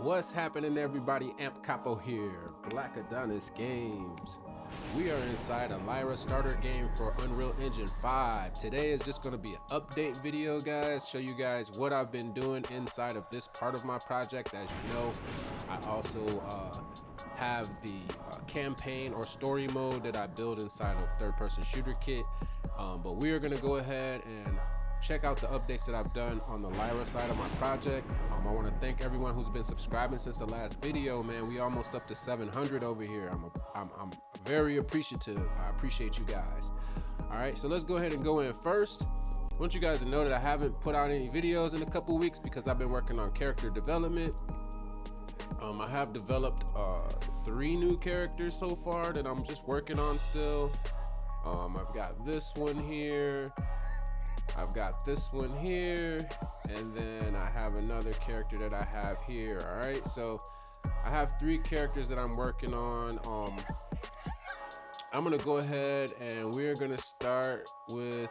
What's happening, everybody? Amp Capo here, Black Adonis Games. We are inside a Lyra Starter Game for Unreal Engine 5. Today is just going to be an update video, guys. Show you guys what I've been doing inside of this part of my project. As you know, I also have the campaign or story mode that I build inside of third-person shooter kit. But we are going to go ahead and check out the updates that I've done on the Lyra side of my project. I want to thank everyone who's been subscribing since the last video, man. We almost up to 700 over here. I'm very appreciative. I appreciate you guys. All right, so let's go ahead and go in first. I want you guys to know that I haven't put out any videos in a couple weeks because I've been working on character development. I have developed 3 new characters so far that I'm just working on still. I've got this one here. I've got this one here, and then I have another character that I have here. All right, so I have 3 characters that I'm working on. I'm gonna go ahead and we're gonna start with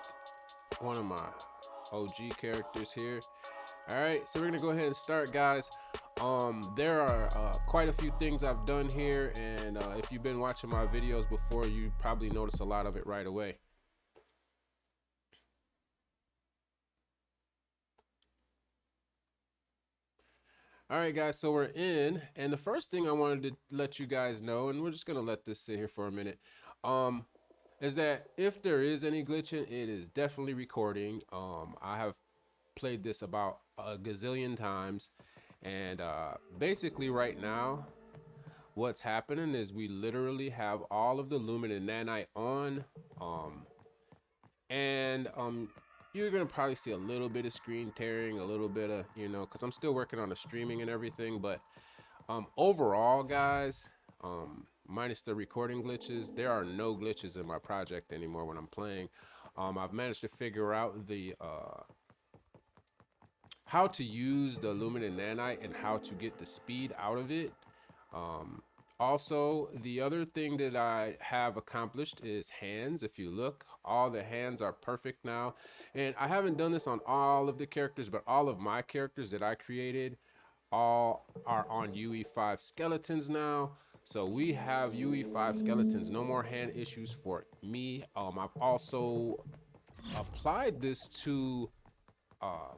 one of my OG characters here. All right, so we're gonna go ahead and start, guys. There are quite a few things I've done here, and if you've been watching my videos before, you probably notice a lot of it right away. All right, guys, so we're in, and the first thing I wanted to let you guys know, and we're just gonna let this sit here for a minute, is that if there is any glitching, it is definitely recording. I have played this about a gazillion times, and basically right now, what's happening is we literally have all of the Lumen and Nanite on, you're gonna probably see a little bit of screen tearing, a little bit of, because I'm still working on the streaming and everything, but overall, guys, minus the recording glitches, there are no glitches in my project anymore when I'm playing. I've managed to figure out the how to use the Lumen and Nanite and how to get the speed out of it. Also, the other thing that I have accomplished is hands. If you look, all the hands are perfect now. And I haven't done this on all of the characters, but all of my characters that I created all are on UE5 skeletons now. So we have UE5 skeletons, no more hand issues for me. I've also applied this to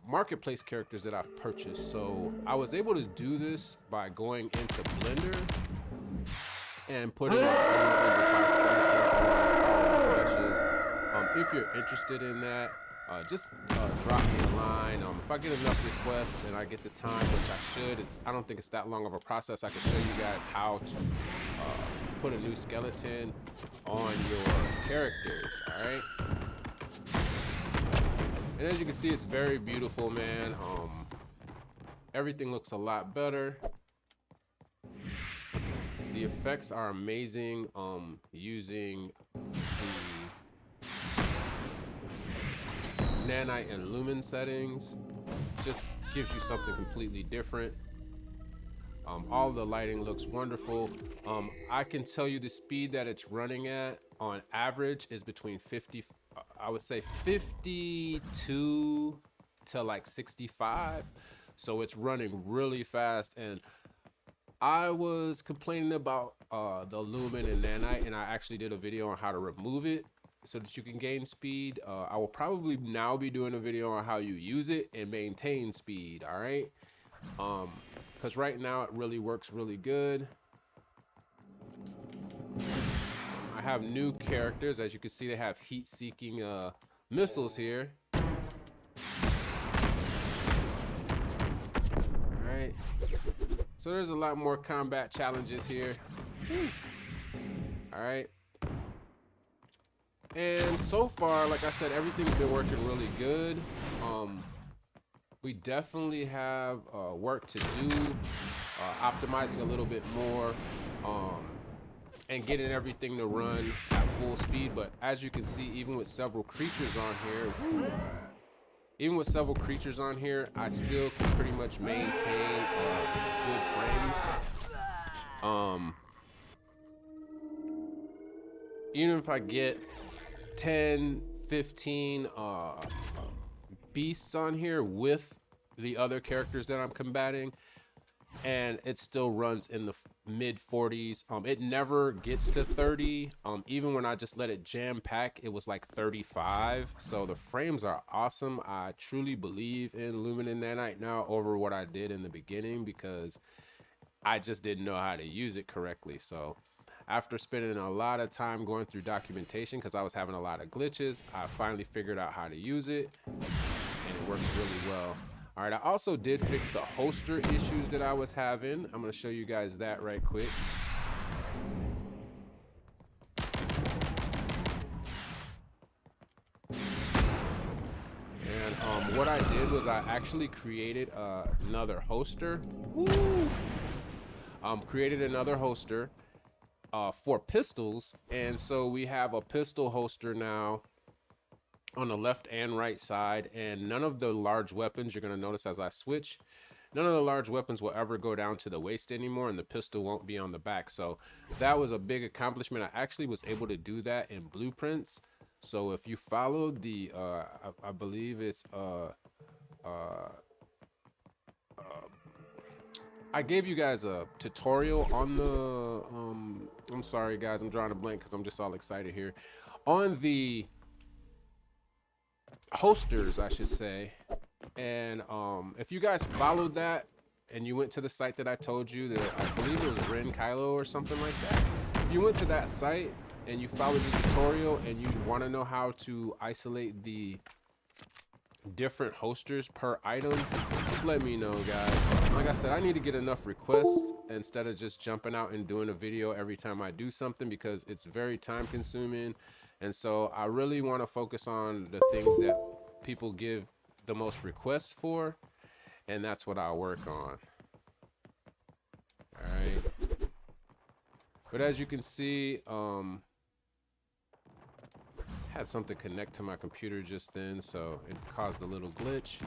marketplace characters that I've purchased. So I was able to do this by going into Blender and putting an over 5 skeleton on brushes. If you're interested in that, just drop me a line. If I get enough requests and I get the time, which I should, I don't think it's that long of a process. I can show you guys how to put a new skeleton on your characters. All right. And as you can see, it's very beautiful, man. Everything looks a lot better. The effects are amazing using the Nanite and Lumen settings. Just gives you something completely different. All the lighting looks wonderful. I can tell you the speed that it's running at on average is between 50, I would say 52 to like 65. So it's running really fast, and I was complaining about the Lumen and Nanite, and I actually did a video on how to remove it so that you can gain speed. I will probably now be doing a video on how you use it and maintain speed, all right? Because right now it really works really good. I have new characters. As you can see, they have heat-seeking missiles here. All right. So there's a lot more combat challenges here. All right. And so far, like I said, everything's been working really good. We definitely have work to do, optimizing a little bit more, and getting everything to run at full speed. But as you can see, even with several creatures on here, I still can pretty much maintain good frames. Even if I get 10, 15 beasts on here with the other characters that I'm combating, and it still runs in the mid 40s. It never gets to 30. Even when I just let it jam pack, it was like 35. So the frames are awesome. I truly believe in Lumen and Nanite now over what I did in the beginning, because I just didn't know how to use it correctly. So after spending a lot of time going through documentation, because I was having a lot of glitches, I finally figured out how to use it, and it works really well. All right, I also did fix the holster issues that I was having. I'm gonna show you guys that right quick. And what I did was I actually created another holster. Woo! Created another holster for pistols, and so we have a pistol holster now on the left and right side, and none of the large weapons, you're going to notice as I switch, none of the large weapons will ever go down to the waist anymore, and the pistol won't be on the back. So that was a big accomplishment. I actually was able to do that in blueprints. So if you follow the I believe it's I gave you guys a tutorial on the I'm sorry guys, I'm drawing a blank because I'm just all excited here, on the holsters, I should say. And if you guys followed that and you went to the site that I told you, that I believe it was Ren Kylo or something like that, if you went to that site and you followed the tutorial and you want to know how to isolate the different holsters per item, just let me know, guys. Like I said, I need to get enough requests instead of just jumping out and doing a video every time I do something, because it's very time consuming. And so I really want to focus on the things that people give the most requests for, and that's what I'll work on. All right. But as you can see, had something connect to my computer just then, so it caused a little glitch.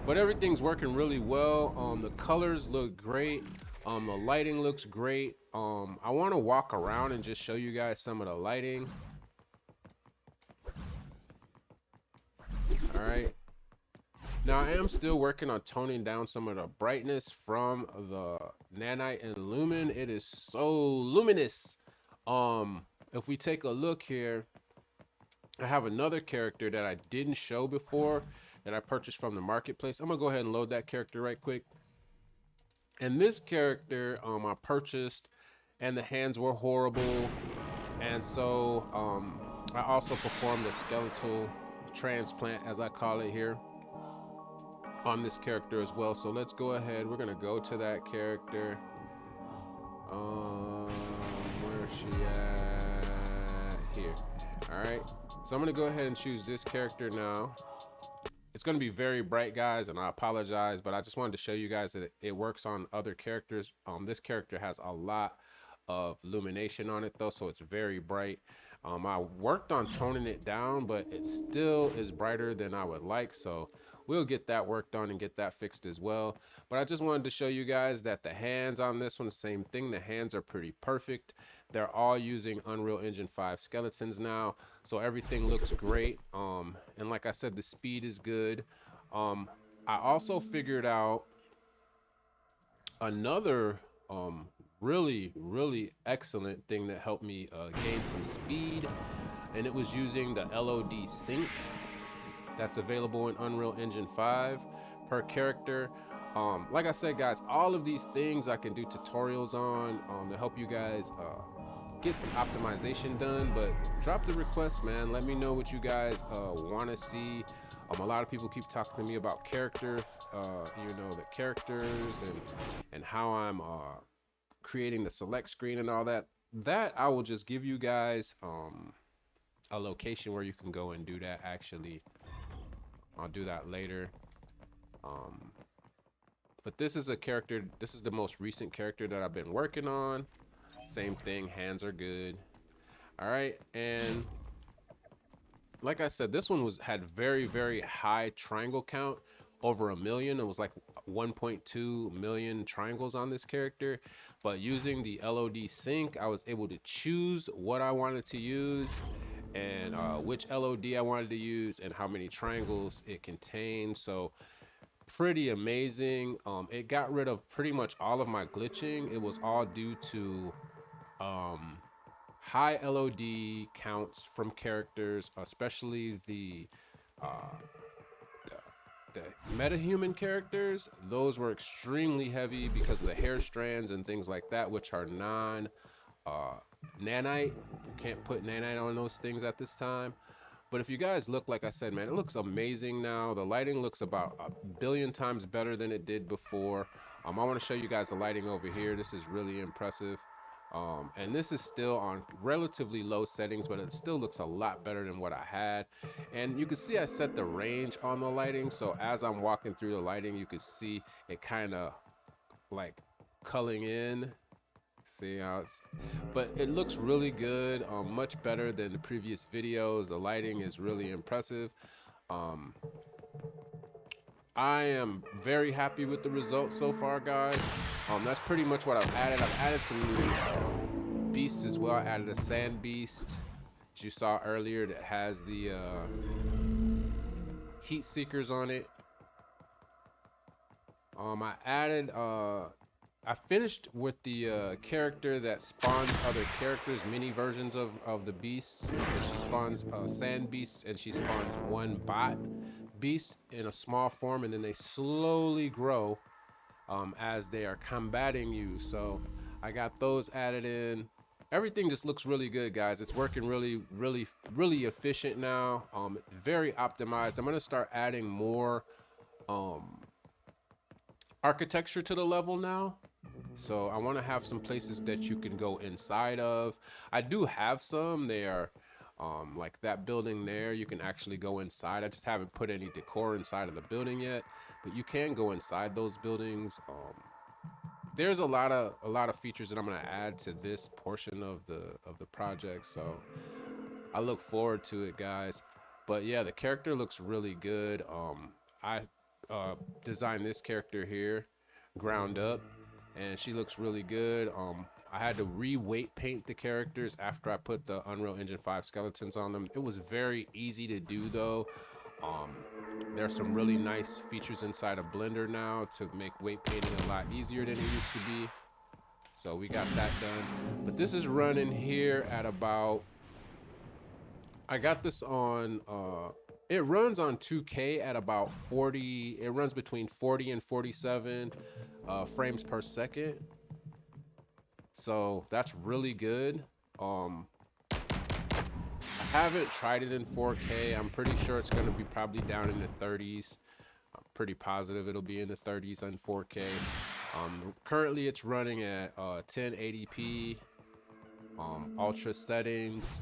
But everything's working really well. The colors look great. The lighting looks great. I want to walk around and just show you guys some of the lighting. All right. Now I am still working on toning down some of the brightness from the Nanite and Lumen. It is so luminous. If we take a look here, I have another character that I didn't show before that I purchased from the marketplace. I'm gonna go ahead and load that character right quick. And this character I purchased, and the hands were horrible, and so I also performed a skeletal transplant, as I call it here, on this character as well. So let's go ahead, we're gonna go to that character. Where's she at? Here. All right, so I'm gonna go ahead and choose this character now. It's gonna be very bright, guys, and I apologize, but I just wanted to show you guys that it works on other characters. This character has a lot of illumination on it though, so it's very bright. I worked on toning it down, but it still is brighter than I would like, so we'll get that worked on and get that fixed as well. But I just wanted to show you guys that the hands on this one, the same thing. The hands are pretty perfect. They're all using Unreal Engine 5 skeletons now, so everything looks great. And like I said, the speed is good. I also figured out another really excellent thing that helped me gain some speed, and it was using the LOD Sync that's available in Unreal Engine 5 per character. Like I said, guys, all of these things I can do tutorials on to help you guys get some optimization done. But drop the request, man. Let me know what you guys want to see. A lot of people keep talking to me about characters, you know, the characters and how I'm creating the select screen and all that. That I will just give you guys a location where you can go and do that. Actually, I'll do that later. But this is a character, this is the most recent character that I've been working on. Same thing, hands are good. All right, and like I said, this one had very high triangle count, over 1 million. It was like 1.2 million triangles on this character. But using the LOD Sync, I was able to choose what I wanted to use, and which LOD I wanted to use and how many triangles it contained. So pretty amazing. It got rid of pretty much all of my glitching. It was all due to high LOD counts from characters, especially the metahuman characters. Those were extremely heavy because of the hair strands and things like that, which are non nanite. You can't put nanite on those things at this time. But if you guys look, like I said, man, it looks amazing now. The lighting looks about a billion times better than it did before. I want to show you guys the lighting over here. This is really impressive. And this is still on relatively low settings, but it still looks a lot better than what I had. And you can see I set the range on the lighting. So as I'm walking through the lighting, you can see it kind of like culling in. See how it's, but it looks really good, much better than the previous videos. The lighting is really impressive. I am very happy with the results so far, guys. That's pretty much what I've added. I've added some new beasts as well. I added a sand beast, as you saw earlier, that has the heat seekers on it. I finished with the character that spawns other characters, mini versions of the beasts. She spawns sand beasts, and she spawns one bot beast in a small form, and then they slowly grow as they are combating you. So I got those added in. Everything just looks really good, guys. It's working really efficient now. Very optimized. I'm gonna start adding more architecture to the level now. So I want to have some places that you can go inside of. I do have some. They are like that building there. You can actually go inside. I just haven't put any decor inside of the building yet, but you can go inside those buildings. There's a lot of features that I'm going to add to this portion of the project. So I look forward to it, guys. But yeah, the character looks really good. I designed this character here, ground up, and she looks really good. I had to re-weight paint the characters after I put the Unreal Engine 5 skeletons on them. It was very easy to do, though. There's some really nice features inside of Blender now to make weight painting a lot easier than it used to be. So we got that done. But this is running here at about, I got this on, it runs on 2K at about 40, it runs between 40 and 47 frames per second. So that's really good. I haven't tried it in 4K. I'm pretty sure it's going to be probably down in the 30s. I'm pretty positive it'll be in the 30s on 4K. Currently it's running at 1080p ultra settings,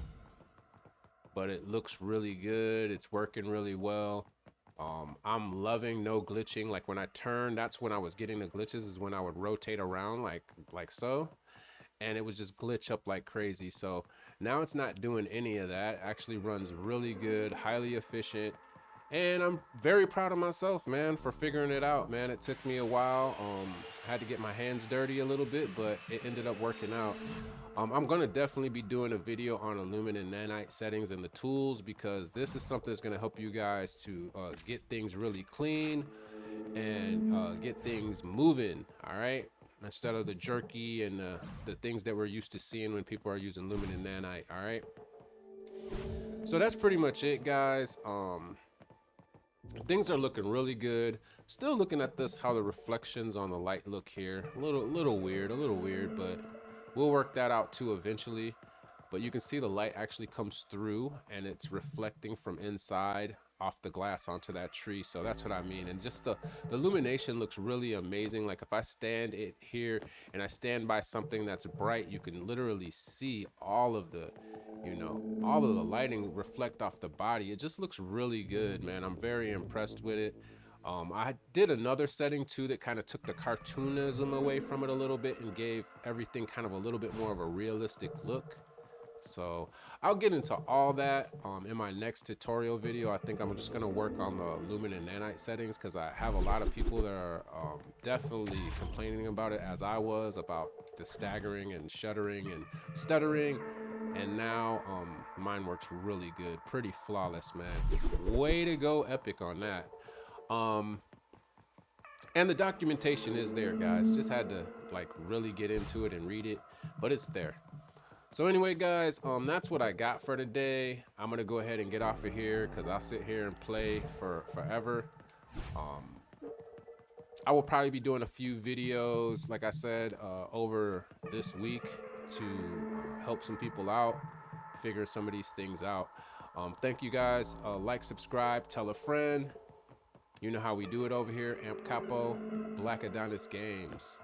but it looks really good. It's working really well. I'm loving no glitching. Like when I turn, that's when I was getting the glitches, is when I would rotate around like so, and it would just glitch up like crazy. So now it's not doing any of that. It actually runs really good, highly efficient, and I'm very proud of myself, man, for figuring it out, man. It took me a while. Had to get my hands dirty a little bit, but it ended up working out. I'm gonna definitely be doing a video on the Lumen and Nanite settings and the tools, because this is something that's gonna help you guys to get things really clean and get things moving, all right? Instead of the jerky and the things that we're used to seeing when people are using Lumen and Nanite, all right? So that's pretty much it, guys. Things are looking really good. Still looking at this, how the reflections on the light look here. A little weird, but we'll work that out too eventually. But you can see the light actually comes through and it's reflecting from inside off the glass onto that tree. So that's what I mean. And just the illumination looks really amazing. Like if I stand it here and I stand by something that's bright, you can literally see all of the, you know, all of the lighting reflect off the body. It just looks really good, man. I'm very impressed with it. I did another setting too that kind of took the cartoonism away from it a little bit and gave everything kind of a little bit more of a realistic look. So I'll get into all that in my next tutorial video. I think I'm just going to work on the Lumen and Nanite settings, because I have a lot of people that are definitely complaining about it, as I was, about the staggering and shuddering and stuttering. and now mine works really good, pretty flawless, man. Way to go, Epic, on that. And the documentation is there, guys. Just had to like really get into it and read it, but it's there. So anyway, guys, that's what I got for today. I'm gonna go ahead and get off of here because I'll sit here and play for forever. I will probably be doing a few videos, like I said, over this week to help some people out, figure some of these things out. Thank you guys. Like, subscribe, tell a friend. You know how we do it over here. Amp Capo, Black Adonis Games.